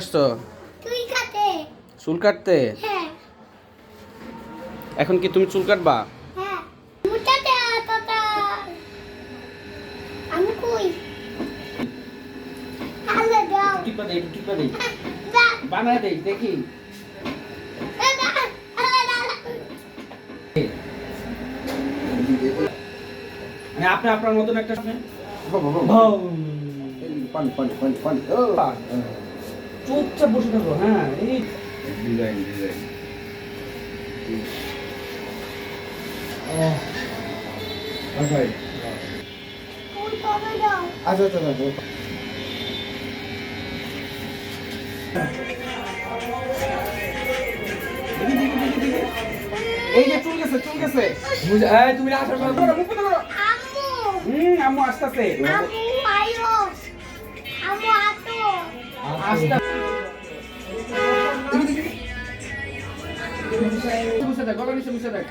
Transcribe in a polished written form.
আসছো তুই কাটে চুল কাটতে? হ্যাঁ এখন কি তুমি চুল কাটবা? হ্যাঁ মুটাতে আতাতা আমি কই আলে দাও টিপা দেই টিপা দেই দা বানায় দেই দেখি। দা আলে দা মানে আপনি আপনার মতন একটা পানি পানি পানি পানি চুপচাপ বসে থাকো। হ্যাঁ এই ডিজাইন ডিজাইন ভাই কোন পাবে দাও আচ্ছা আচ্ছা আচ্ছা এই যে চুল গেছে চুল গেছে। এই তুমি না আসার পর মুখ বন্ধ করো। আম্মু আম্মু আসতেছে। আম্মু আইও আম্মু আতো আসতে মুছে দেখ গলা নিচে মুছে দেখ।